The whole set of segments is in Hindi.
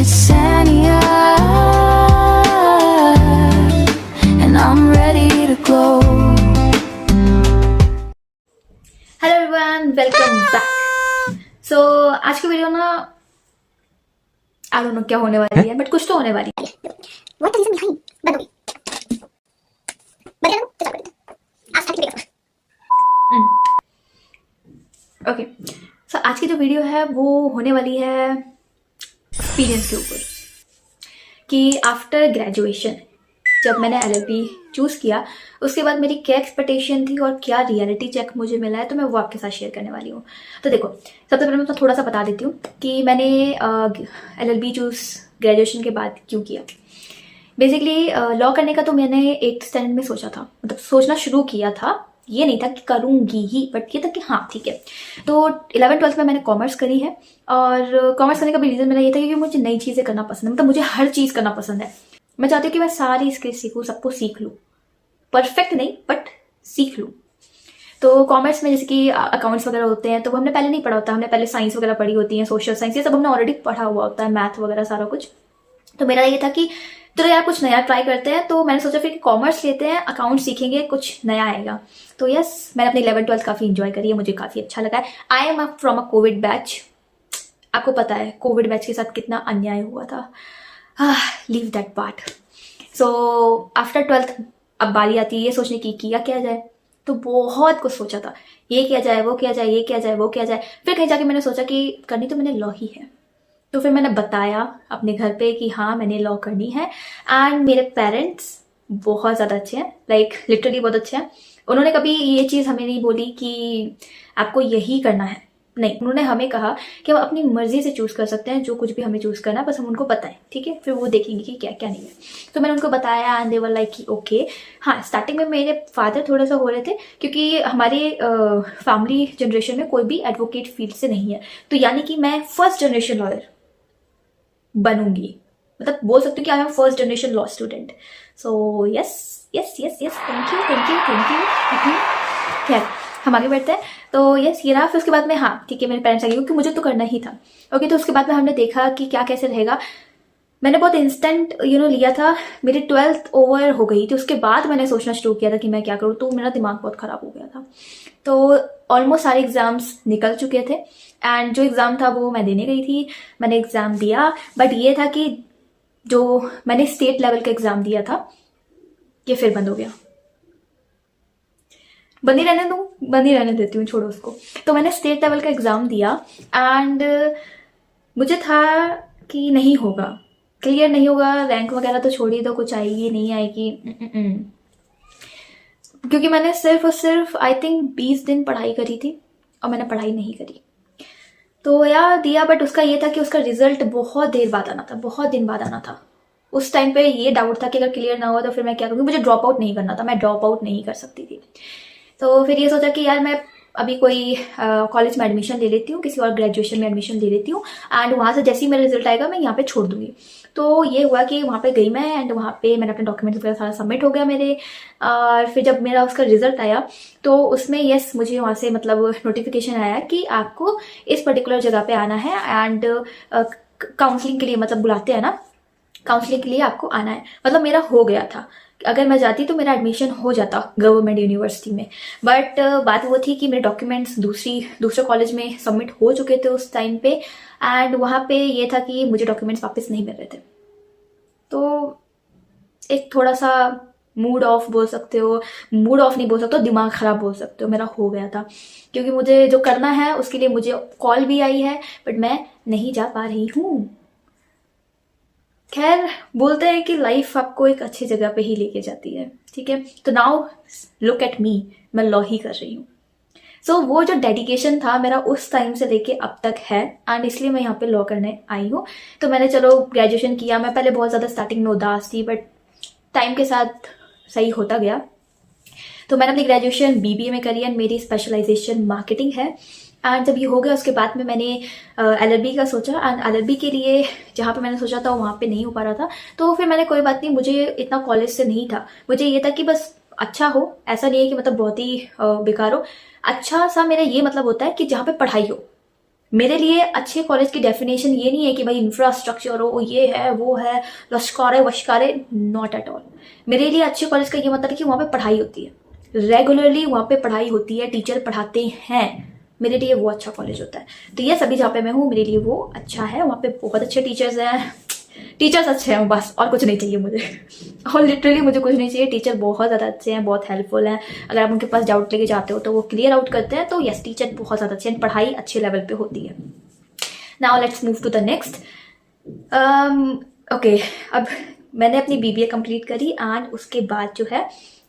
Yesenia, and I'm ready to glow. Hello everyone, welcome back. So आज की वीडियो ना आई डोंट नो क्या होने वाली है, बट कुछ तो होने वाली है। What the reason behind? बंद हो गई। बंद कर दो, तो चालू कर देते हैं। आज स्टार्ट करेंगे। ओके, सो आज की जो वीडियो है वो होने वाली है एक्सपीरियंस के ऊपर कि आफ्टर ग्रेजुएशन जब मैंने एलएलबी चूज़ किया उसके बाद मेरी क्या एक्सपेक्टेशन थी और क्या रियलिटी चेक मुझे मिला है, तो मैं वो आपके साथ शेयर करने वाली हूँ। तो देखो, सबसे पहले मैं तो थोड़ा सा बता देती हूँ कि मैंने एलएलबी चूज़ ग्रेजुएशन के बाद क्यों किया। बेसिकली लॉ करने का तो मैंने 8th स्टैंडर्ड में सोचा था, मतलब सोचना शुरू किया था। ये नहीं था कि करूँगी ही, बट ये था कि हाँ ठीक है। तो 11th-12th में मैंने कॉमर्स करी है, और कॉमर्स करने का भी रीज़न मेरा ये था क्योंकि मुझे नई चीज़ें करना पसंद है। मतलब मुझे हर चीज़ करना पसंद है। मैं चाहती हूँ कि मैं सारी स्किल सीखूँ, सबको सीख लूँ, परफेक्ट नहीं बट सीख लूँ। तो कॉमर्स में जैसे कि अकाउंट्स वगैरह होते हैं तो वो हमने पहले नहीं पढ़ा होता, हमने पहले साइंस वगैरह पढ़ी होती है, सोशल साइंस, ये सब हमने ऑलरेडी पढ़ा हुआ होता है, मैथ वगैरह सारा कुछ। तो मेरा ये था कि चलो यार कुछ नया ट्राई करते हैं। तो मैंने सोचा फिर कि कॉमर्स लेते हैं, अकाउंट सीखेंगे, कुछ नया आएगा। तो यस, मैंने अपनी 11th-12th काफ़ी इंजॉय करी है, मुझे काफ़ी अच्छा लगा है। I am from a Covid batch. आपको पता है कोविड बैच के साथ कितना अन्याय हुआ था। Leave that part. So after 12th अब बारी आती है ये सोचने की किया क्या जाए। तो बहुत कुछ सोचा था, ये किया जाए, वो किया जाए, ये किया जाए, वो किया जाए। फिर कहीं जाके मैंने सोचा कि करनी तो मैंने लॉ ही है। तो फिर मैंने बताया अपने घर पे कि हाँ मैंने लॉ करनी है। एंड मेरे पेरेंट्स बहुत ज़्यादा अच्छे हैं, लाइक लिटरली बहुत अच्छे हैं। उन्होंने कभी ये चीज़ हमें नहीं बोली कि आपको यही करना है, नहीं। उन्होंने हमें कहा कि हम अपनी मर्जी से चूज़ कर सकते हैं, जो कुछ भी हमें चूज़ करना है बस हम उनको बताएं, ठीक है, फिर वो देखेंगे कि क्या क्या नहीं है। तो मैंने उनको बताया एंड दे वर लाइक कि ओके। हाँ, स्टार्टिंग में मेरे फादर थोड़ा सा हो रहे थे क्योंकि हमारे फैमिली जनरेशन में कोई भी एडवोकेट फील्ड से नहीं है। तो यानी कि मैं फर्स्ट जनरेशन लॉयर बनूंगी, मतलब बोल सकती हूँ कि I am first generation law student. So yes yes yes yes, thank you thank you thank you. खैर, हम आगे बढ़ते हैं। तो यस, ये रहा। फिर उसके बाद में हाँ ठीक है, मेरे पेरेंट्स आ गए क्योंकि मुझे तो करना ही था। ओके, तो उसके बाद में हमने देखा कि क्या कैसे रहेगा। मैंने बहुत इंस्टेंट लिया था। मेरी 12th ओवर हो गई थी, उसके बाद मैंने सोचना शुरू किया था कि मैं क्या करूँ। तो मेरा दिमाग बहुत ख़राब हो गया था। तो ऑलमोस्ट सारे एग्ज़ाम्स निकल चुके थे एंड जो एग्ज़ाम था वो मैं देने गई थी। मैंने एग्ज़ाम दिया, बट ये था कि जो मैंने स्टेट लेवल का एग्ज़ाम दिया था ये फिर बंद हो गया। बंद ही रहने देती हूँ, छोड़ो उसको। तो मैंने स्टेट लेवल का एग्ज़ाम दिया एंड मुझे था कि नहीं होगा, क्लियर नहीं होगा। रैंक वगैरह तो छोड़िए, तो कुछ आएगी नहीं आएगी, क्योंकि मैंने सिर्फ और सिर्फ आई थिंक 20 दिन पढ़ाई करी थी और मैंने पढ़ाई नहीं करी। तो यार दिया, बट उसका ये था कि उसका रिजल्ट बहुत देर बाद आना था, बहुत दिन बाद आना था। उस टाइम पे ये डाउट था कि अगर क्लियर ना हुआ तो फिर मैं क्या करूँगी। मुझे ड्रॉप आउट नहीं करना था, मैं ड्रॉप आउट नहीं कर सकती थी। तो फिर ये सोचा कि यार मैं अभी कोई कॉलेज में एडमिशन ले लेती हूँ, किसी और ग्रेजुएशन में एडमिशन ले लेती हूँ एंड वहाँ से जैसे ही मेरा रिजल्ट आएगा मैं यहाँ पे छोड़ दूंगी। तो ये हुआ कि वहाँ पे गई मैं एंड वहाँ पे मैंने अपने डॉक्यूमेंट्स वगैरह सारा सबमिट हो गया मेरे। और फिर जब मेरा उसका रिजल्ट आया तो उसमें यस, मुझे वहाँ से मतलब नोटिफिकेशन आया कि आपको इस पर्टिकुलर जगह पे आना है एंड काउंसलिंग के लिए, मतलब बुलाते हैं ना, काउंसलिंग के लिए आपको आना है। मतलब मेरा हो गया था, अगर मैं जाती तो मेरा एडमिशन हो जाता गवर्नमेंट यूनिवर्सिटी में। बट बात वो थी कि मेरे डॉक्यूमेंट्स दूसरे कॉलेज में सबमिट हो चुके थे उस टाइम पे एंड वहाँ पे ये था कि मुझे डॉक्यूमेंट्स वापस नहीं मिल रहे थे। तो एक थोड़ा सा मूड ऑफ बोल सकते हो, मूड ऑफ नहीं बोल सकते हो, दिमाग खराब बोल सकते हो, मेरा हो गया था। क्योंकि मुझे जो करना है उसके लिए मुझे कॉल भी आई है बट मैं नहीं जा पा रही हूँ। खैर, बोलते हैं कि लाइफ आपको एक अच्छी जगह पे ही लेके जाती है, ठीक है। तो नाउ लुक एट मी, मैं लॉ ही कर रही हूँ। सो वो जो डेडिकेशन था मेरा उस टाइम से लेके अब तक है एंड इसलिए मैं यहाँ पे लॉ करने आई हूँ। तो मैंने चलो ग्रेजुएशन किया। मैं पहले बहुत ज़्यादा स्टार्टिंग में उदास थी बट टाइम के साथ सही होता गया। तो मैंने अपनी ग्रेजुएशन बीबीए में करी एंड मेरी स्पेशलाइजेशन मार्केटिंग है। एंड जब ये हो गया उसके बाद में मैंने एलएलबी का सोचा एंड एलएलबी के लिए जहाँ पे मैंने सोचा था वहाँ पे नहीं हो पा रहा था। तो फिर मैंने कोई बात नहीं, मुझे इतना कॉलेज से नहीं था, मुझे ये था कि बस अच्छा हो, ऐसा नहीं है कि मतलब बहुत ही बेकार हो। अच्छा सा मेरा ये मतलब होता है कि जहाँ पे पढ़ाई हो, मेरे लिए अच्छे कॉलेज की डेफिनेशन ये नहीं है कि भाई इंफ्रास्ट्रक्चर हो, ये है वो है, लश्कारे वश्कारे, नॉट एट ऑल। मेरे लिए अच्छे कॉलेज का ये मतलब है कि वहाँ पे पढ़ाई होती है, रेगुलरली वहाँ पे पढ़ाई होती है, टीचर पढ़ाते हैं, मेरे लिए वो अच्छा कॉलेज होता है। तो ये सभी जहाँ पे मैं हूँ मेरे लिए वो अच्छा है, वहाँ पे बहुत अच्छे टीचर्स हैं, टीचर्स अच्छे हैं बस, और कुछ नहीं चाहिए मुझे और लिटरली मुझे कुछ नहीं चाहिए। टीचर बहुत ज़्यादा अच्छे हैं, बहुत हेल्पफुल हैं, अगर आप उनके पास डाउट लेके जाते हो तो वो क्लियर आउट करते हैं। तो यस, टीचर बहुत ज़्यादा अच्छे हैं, पढ़ाई अच्छे लेवल पे होती है। Now let's move to the next. Okay, अब मैंने अपनी बीबीए कंप्लीट करी एंड उसके बाद जो है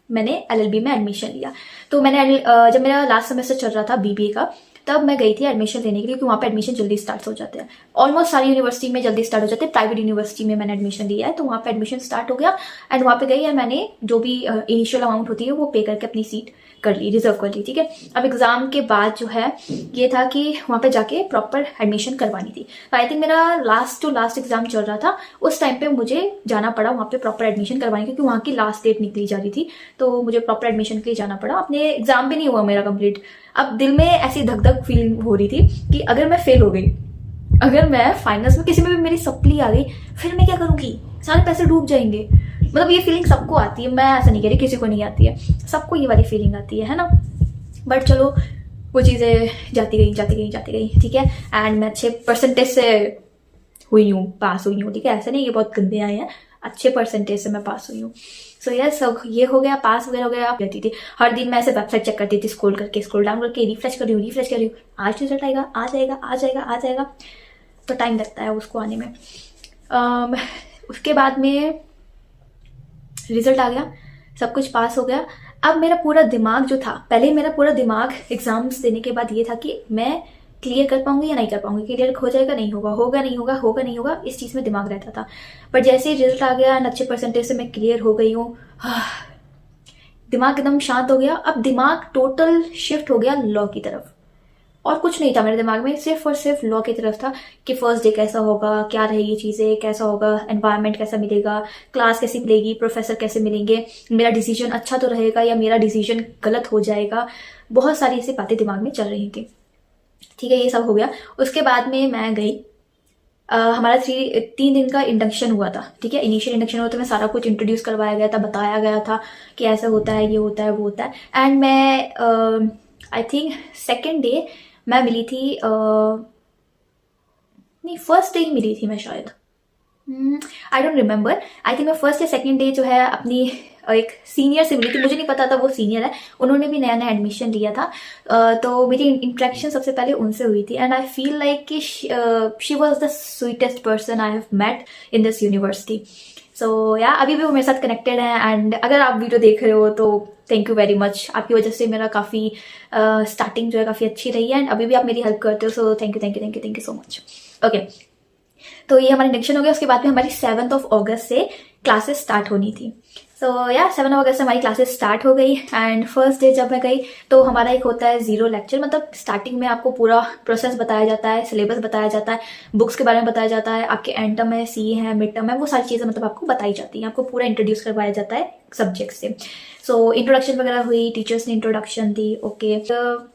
मैंने एलएलबी में एडमिशन लिया। तो मैंने जब मेरा लास्ट सेमेस्टर चल रहा था बीबीए का, तब मैं गई थी एडमिशन लेने के लिए, क्योंकि वहाँ पे एडमिशन जल्दी स्टार्ट हो जाते हैं। ऑलमोस्ट सारी यूनिवर्सिटी में जल्दी स्टार्ट हो जाते हैं। प्राइवेट यूनिवर्सिटी में मैंने एडमिशन लिया है, तो वहाँ पे एडमिशन स्टार्ट हो गया एंड वहाँ पे गई और मैंने जो भी इनिशियल अमाउंट होती है वो पे करके अपनी सीट कर ली, रिजर्व कर ली। ठीक है, अब एग्जाम के बाद जो है ये था कि वहाँ पे जाके प्रॉपर एडमिशन करवानी थी। तो आई थिंक मेरा लास्ट टू लास्ट एग्जाम चल रहा था, उस टाइम पे मुझे जाना पड़ा वहाँ पे प्रॉपर एडमिशन करवाने, क्योंकि वहाँ की लास्ट डेट निकली जा रही थी। तो मुझे प्रॉपर एडमिशन के लिए जाना पड़ा। अपने एग्जाम भी नहीं हुआ मेरा कंप्लीट। अब दिल में ऐसी धक धक फीलिंग हो रही थी कि अगर मैं फेल हो गई, अगर मैं फाइनल्स में किसी में भी मेरी सप्ली आ गई, फिर मैं क्या करूंगी, सारे पैसे डूब जाएंगे। मतलब ये फीलिंग सबको आती है, मैं ऐसा नहीं कह रही किसी को नहीं आती है, सबको ये वाली फीलिंग आती है ना। बट चलो वो चीज़ें जाती गई, ठीक है। एंड मैं अच्छे परसेंटेज से हुई हूँ, पास हुई हूँ, ठीक है। ऐसा नहीं ये बहुत गंदे आए हैं, अच्छे परसेंटेज से मैं पास हुई हूँ। सो यस, सब ये हो गया, पास वगैरह हो गया। रहती थी हर दिन मैं ऐसे वेबसाइट चेक करती थी, स्क्रॉल करके, स्क्रॉल डाउन करके, रिफ्रेश कर रही हूँ, आज रिजल्ट आएगा, आ जाएगा। तो टाइम लगता है उसको आने में। उसके बाद में रिजल्ट आ गया, सब कुछ पास हो गया। अब मेरा पूरा दिमाग जो था, पहले मेरा पूरा दिमाग एग्जाम्स देने के बाद ये था कि मैं क्लियर कर पाऊंगी या नहीं कर पाऊंगी, क्लियर हो जाएगा नहीं होगा, नहीं होगा, इस चीज़ में दिमाग रहता था। पर जैसे ही रिजल्ट आ गया, अच्छे परसेंटेज से मैं क्लियर हो गई हूँ, दिमाग एकदम शांत हो गया। अब दिमाग टोटल शिफ्ट हो गया लॉ की तरफ, और कुछ नहीं था मेरे दिमाग में, सिर्फ और सिर्फ लॉ की तरफ था कि फर्स्ट डे कैसा होगा, क्या रहेगी चीज़ें, कैसा होगा, एनवायरनमेंट कैसा मिलेगा, क्लास कैसी मिलेगी, प्रोफेसर कैसे मिलेंगे, मेरा डिसीजन अच्छा तो रहेगा या मेरा डिसीजन गलत हो जाएगा। बहुत सारी ऐसी बातें दिमाग में चल रही थी, ठीक है। ये सब हो गया। उसके बाद में मैं गई, हमारा 3 दिन का इंडक्शन हुआ था, ठीक है। इनिशियल इंडक्शन हुआ था, मैं सारा कुछ इंट्रोड्यूस करवाया गया था, बताया गया था कि ऐसा होता है, ये होता है, वो होता है। एंड मैं आई थिंक सेकेंड डे मैं मिली थी, नहीं फर्स्ट डे ही मिली थी मैं शायद, I don't remember. I think मैं फर्स्ट या सेकेंड डे जो है अपनी एक सीनियर से मिली थी, मुझे नहीं पता था वो सीनियर है, उन्होंने भी नया एडमिशन लिया था। तो मेरी इंट्रैक्शन सबसे पहले उनसे हुई थी एंड आई फील लाइक कि she was the sweetest person I have met in this university. So yeah अभी भी वो मेरे साथ कनेक्टेड है एंड अगर आप वीडियो देख रहे हो तो थैंक यू वेरी मच, आपकी वजह से मेरा काफ़ी स्टार्टिंग जो है काफ़ी अच्छी रही है एंड अभी भी आप मेरी हेल्प करते हो, so thank you so much. Okay, तो ये हमारा इंडक्शन हो गया। उसके बाद में हमारी 7 अगस्त से क्लासेस स्टार्ट होनी थी। सो या 7 अगस्त से हमारी क्लासेस स्टार्ट हो गई एंड फर्स्ट डे जब मैं गई तो हमारा एक होता है 0 लेक्चर, मतलब स्टार्टिंग में आपको पूरा प्रोसेस बताया जाता है, सिलेबस बताया जाता है, बुक्स के बारे में बताया जाता है, आपके एंड टर्म है, सी है, मिड टर्म है, वो सारी चीज़ें मतलब आपको बताई जाती हैं, आपको पूरा इंट्रोड्यूस करवाया जाता है सब्जेक्ट से। सो इंट्रोडक्शन वगैरह हुई, टीचर्स ने इंट्रोडक्शन दी, ओके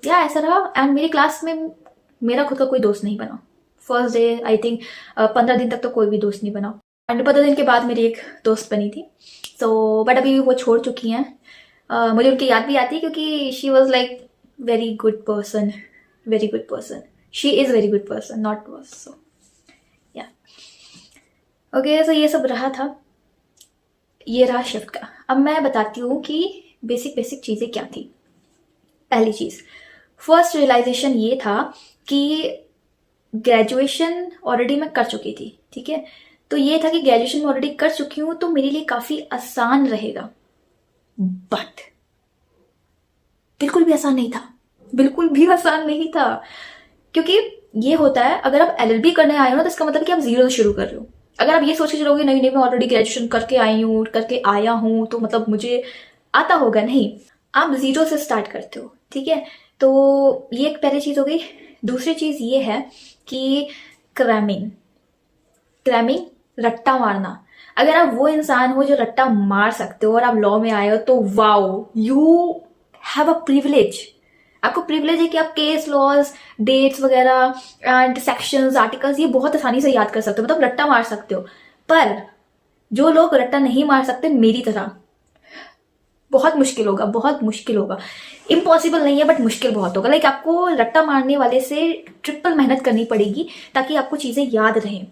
या ऐसा रहा। एंड मेरी क्लास में मेरा खुद का कोई दोस्त नहीं बना फर्स्ट डे, आई थिंक 15 दिन तक तो कोई भी दोस्त नहीं बना एंड 15 दिन के बाद मेरी एक दोस्त बनी थी। सो बट अभी वो छोड़ चुकी हैं, मुझे उनकी याद भी आती है क्योंकि she was like very good person, she is very good person, not was. So yeah okay, सो ये सब रहा था, ये रहा शिफ्ट का। अब मैं बताती हूँ कि बेसिक चीज़ें क्या थी। पहली चीज़, फर्स्ट रियलाइजेशन ये था कि ग्रेजुएशन ऑलरेडी मैं कर चुकी थी, ठीक है। तो ये था कि ग्रेजुएशन में ऑलरेडी कर चुकी हूँ तो मेरे लिए काफ़ी आसान रहेगा, बट बिल्कुल भी आसान नहीं था, क्योंकि ये होता है अगर आप एलएलबी करने आए हो ना तो इसका मतलब कि आप जीरो से शुरू कर रहे हो। अगर आप ये सोच के चलोगे नहीं मैं ऑलरेडी ग्रेजुएशन करके आया हूँ तो मतलब मुझे आता होगा, नहीं, आप जीरो से स्टार्ट करते हो, ठीक है। तो ये एक पहली चीज़ हो गई। दूसरी चीज़ ये है कि क्रैमिंग, रट्टा मारना। अगर आप वो इंसान हो जो रट्टा मार सकते हो और आप लॉ में आए हो तो wow, you have a privilege. आपको प्रिविलेज है कि आप केस लॉज, डेट्स वगैरह एंड सेक्शंस, आर्टिकल्स ये बहुत आसानी से याद कर सकते हो, मतलब रट्टा मार सकते हो। पर जो लोग रट्टा नहीं मार सकते मेरी तरह, बहुत मुश्किल होगा, बहुत मुश्किल होगा। इम्पॉसिबल नहीं है बट मुश्किल बहुत होगा। लाइक आपको रट्टा मारने वाले से ट्रिपल मेहनत करनी पड़ेगी ताकि आपको चीजें याद रहें,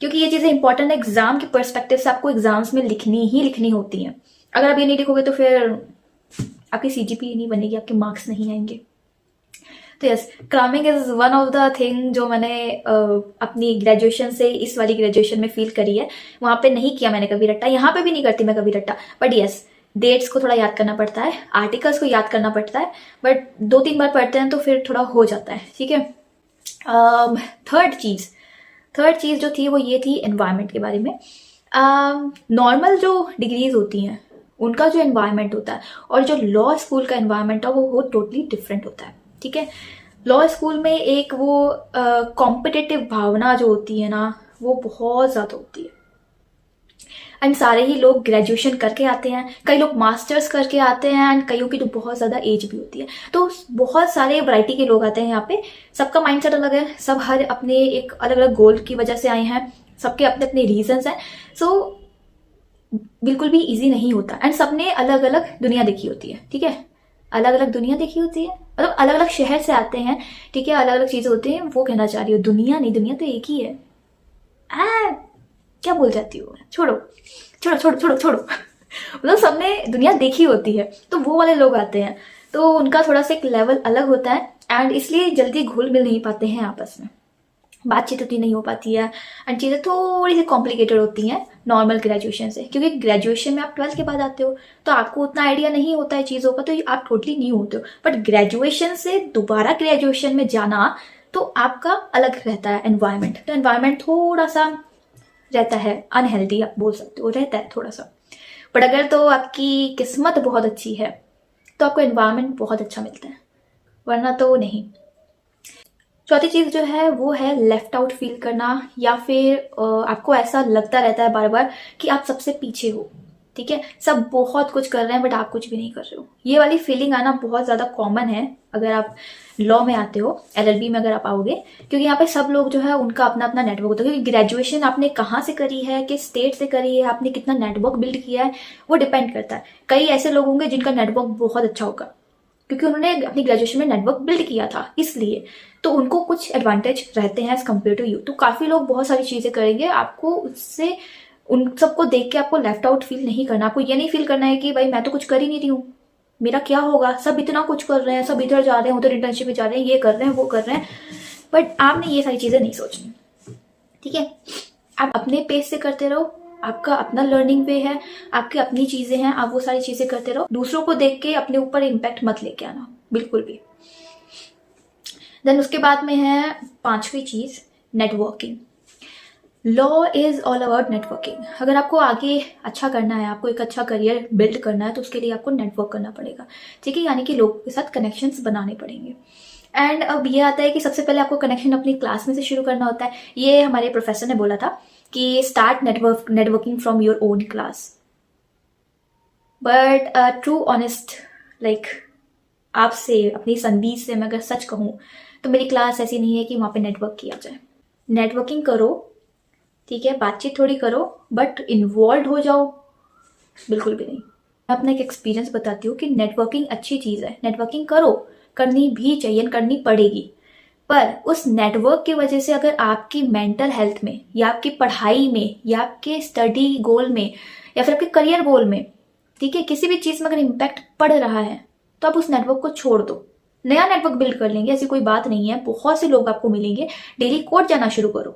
क्योंकि ये चीजें इंपॉर्टेंट है। एग्जाम के पर्सपेक्टिव से आपको एग्जाम्स में लिखनी होती हैं। अगर आप ये नहीं लिखोगे तो फिर आपकी CGPA नहीं बनेगी, आपके मार्क्स नहीं आएंगे। तो yes, cramming is one of the thing जो मैंने अपनी ग्रेजुएशन से इस वाली ग्रेजुएशन में फील करी है। वहां पे नहीं किया मैंने कभी रट्टा, यहाँ पे भी नहीं करती मैं कभी रट्टा, बट यस डेट्स को थोड़ा याद करना पड़ता है, आर्टिकल्स को याद करना पड़ता है, बट 2-3 बार पढ़ते हैं तो फिर थोड़ा हो जाता है, ठीक है। थर्ड चीज जो थी वो ये थी एनवायरनमेंट के बारे में। नॉर्मल जो डिग्रीज होती हैं उनका जो एनवायरनमेंट होता है और जो लॉ स्कूल का एनवायरनमेंट है वो टोटली डिफरेंट होता है, ठीक है। लॉ स्कूल में एक वो कॉम्पिटिटिव भावना जो होती है ना वो बहुत ज्यादा होती है, एंड सारे ही लोग ग्रेजुएशन करके आते हैं, कई लोग मास्टर्स करके आते हैं, एंड कईयों की तो बहुत ज्यादा एज भी होती है। तो बहुत सारे वैरायटी के लोग आते हैं यहाँ पे, सबका माइंडसेट अलग है, सब हर अपने एक अलग अलग गोल की वजह से आए हैं, सबके अपने अपने रीजंस हैं। सो बिल्कुल भी इजी नहीं होता, एंड सबने अलग अलग दुनिया देखी होती है, ठीक है। अलग अलग दुनिया देखी होती है मतलब अलग अलग शहर से आते हैं, ठीक है, अलग अलग चीजें होती हैं, वो कहना चाह रही हो। दुनिया नहीं, दुनिया तो एक ही है। क्या बोल जाती हो, छोड़ो छोड़ो छोड़ो छोड़ो छोड़ो मतलब सबने दुनिया देखी होती है, तो वो वाले लोग आते हैं तो उनका थोड़ा सा एक लेवल अलग होता है, एंड इसलिए जल्दी घुल मिल नहीं पाते हैं आपस में, बातचीत उतनी नहीं हो पाती है, एंड चीज़ें थोड़ी सी कॉम्प्लिकेटेड होती हैं नॉर्मल ग्रेजुएशन से, क्योंकि ग्रेजुएशन में आप 12th के बाद आते हो तो आपको उतना आइडिया नहीं होता है चीज़ों का, तो आप टोटली न्यू होते हो। बट ग्रेजुएशन से दोबारा ग्रेजुएशन में जाना तो आपका अलग रहता है एनवायरनमेंट, तो एनवायरनमेंट थोड़ा सा रहता है अनहेल्दी, आप बोल सकते हो, रहता है थोड़ा सा। बट अगर तो आपकी किस्मत बहुत अच्छी है तो आपको एनवायरनमेंट बहुत अच्छा मिलता है, वरना तो नहीं। चौथी चीज जो है वो है लेफ्ट आउट फील करना, या फिर आपको ऐसा लगता रहता है बार बार कि आप सबसे पीछे हो, ठीक है, सब बहुत कुछ कर रहे हैं बट आप कुछ भी नहीं कर रहे हो। ये वाली फीलिंग आना बहुत ज्यादा कॉमन है अगर आप लॉ में आते हो, LLB में अगर आप आओगे, क्योंकि यहाँ पे सब लोग जो है उनका अपना अपना नेटवर्क होता है, क्योंकि ग्रेजुएशन आपने कहाँ से करी है, किस स्टेट से करी है, आपने कितना नेटवर्क बिल्ड किया है, वो डिपेंड करता है। कई ऐसे लोग होंगे जिनका नेटवर्क बहुत अच्छा होगा क्योंकि उन्होंने अपनी ग्रेजुएशन में नेटवर्क बिल्ड किया था, इसलिए तो उनको कुछ एडवांटेज रहते हैं एज कम्पेयर टू यू। तो काफी लोग बहुत सारी चीजें करेंगे, आपको उससे उन सबको देख के आपको लेफ्ट आउट फील नहीं करना। आपको ये नहीं फील करना है कि भाई मैं तो कुछ कर ही नहीं रही हूँ, मेरा क्या होगा, सब इतना कुछ कर रहे हैं, सब इधर जा रहे हैं, उधर इंटर्नशिप में जा रहे हैं, ये कर रहे हैं, वो कर रहे हैं, बट आपने ये सारी चीजें नहीं सोचनी, ठीक है। आप अपने पेस से करते रहो, आपका अपना लर्निंग वे है, आपकी अपनी चीजें हैं, आप वो सारी चीजें करते रहो। दूसरों को देख के अपने ऊपर इम्पैक्ट मत लेके आना बिल्कुल भी। देन उसके बाद में है 5वीं चीज, networking. Law is all about networking. अगर आपको आगे अच्छा करना है, आपको एक अच्छा करियर बिल्ड करना है, तो उसके लिए आपको नेटवर्क करना पड़ेगा, ठीक है, यानी कि लोगों के साथ कनेक्शंस बनाने पड़ेंगे। एंड अब ये आता है कि सबसे पहले आपको कनेक्शन अपनी क्लास में से शुरू करना होता है। ये हमारे प्रोफेसर ने बोला था कि start networking from your own class. But true honest like आपसे, अपनी संदीप से मैं अगर सच कहूँ तो मेरी क्लास ऐसी नहीं है कि वहाँ पे नेटवर्क किया जाए। नेटवर्किंग करो, ठीक है, बातचीत थोड़ी करो, बट इन्वॉल्व हो जाओ बिल्कुल भी नहीं। मैं अपना एक एक्सपीरियंस बताती हूँ कि नेटवर्किंग अच्छी चीज़ है, नेटवर्किंग करो, करनी भी चाहिए, करनी पड़ेगी, पर उस नेटवर्क की वजह से अगर आपकी मेंटल हेल्थ में या आपकी पढ़ाई में या आपके स्टडी गोल में या फिर आपके करियर गोल में, ठीक है, किसी भी चीज़ में अगर इम्पैक्ट पड़ रहा है तो आप उस नेटवर्क को छोड़ दो, नया नेटवर्क बिल्ड कर लेंगे, ऐसी कोई बात नहीं है। बहुत से लोग आपको मिलेंगे, डेली कोर्ट जाना शुरू करो,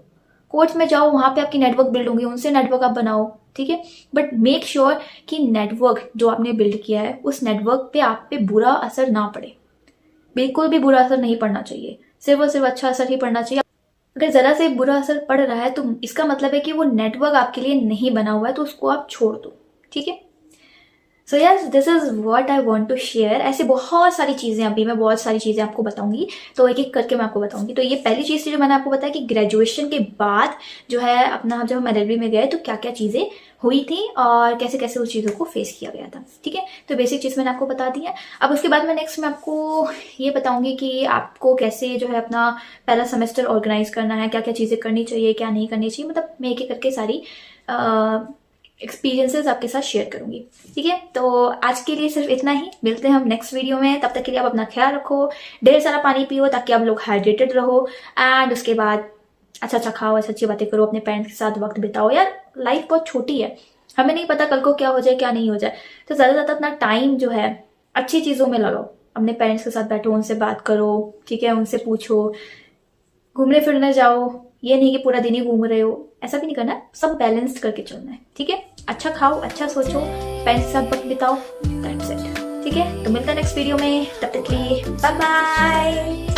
कोर्ट्स में जाओ, वहां पे आपकी नेटवर्क बिल्ड होंगे, उनसे नेटवर्क आप बनाओ, ठीक है, बट मेक श्योर कि नेटवर्क जो आपने बिल्ड किया है उस नेटवर्क पे आप पे बुरा असर ना पड़े, बिल्कुल भी बुरा असर नहीं पड़ना चाहिए, सिर्फ और सिर्फ अच्छा असर ही पड़ना चाहिए। अगर जरा से बुरा असर पड़ रहा है तो इसका मतलब है कि वो नेटवर्क आपके लिए नहीं बना हुआ है, तो उसको आप छोड़ दो, ठीक है। So yes, this is what I want to share. ऐसे बहुत सारी चीज़ें, अभी मैं बहुत सारी चीज़ें आपको बताऊंगी, तो एक एक करके मैं आपको बताऊंगी। तो ये पहली चीज़ थी जो मैंने आपको बताया कि ग्रेजुएशन के बाद जो है अपना, जब हम LLB में गए तो क्या क्या चीज़ें हुई थी और कैसे कैसे उस चीज़ों को फेस किया गया था। ठीक है, तो बेसिक चीज़ मैंने आपको बता दी है। अब उसके बाद मैं नेक्स्ट में आपको ये बताऊंगी कि आपको कैसे जो है अपना पहला सेमेस्टर ऑर्गेनाइज करना है, क्या क्या चीज़ें करनी चाहिए, क्या नहीं करनी चाहिए, मतलब मैं एक एक करके सारी एक्सपीरियंसेस आपके साथ शेयर करूंगी। ठीक है, तो आज के लिए सिर्फ इतना ही। मिलते हैं हम नेक्स्ट वीडियो में। तब तक के लिए आप अपना ख्याल रखो, ढेर सारा पानी पियो ताकि आप लोग हाइड्रेटेड रहो, एंड उसके बाद अच्छा अच्छा खाओ, अच्छी अच्छी बातें करो, अपने पेरेंट्स के साथ वक्त बिताओ। यार लाइफ बहुत छोटी है, हमें नहीं पता कल को क्या हो जाए क्या नहीं हो जाए, तो ज़्यादा से ज़्यादा अपना टाइम जो है अच्छी चीज़ों में लगाओ। अपने पेरेंट्स के साथ बैठो, उनसे बात करो, ठीक है, उनसे पूछो, घूमने फिरने जाओ। ये नहीं कि पूरा दिन ही घूम रहे हो, ऐसा भी नहीं करना, सब बैलेंस्ड करके चलना है। ठीक है, अच्छा खाओ, अच्छा सोचो, पेरेंट्स के साथ वक्त बिताओ, दैट्स इट। ठीक है, तो मिलता है नेक्स्ट वीडियो में, तब तक के लिए बाय बाय।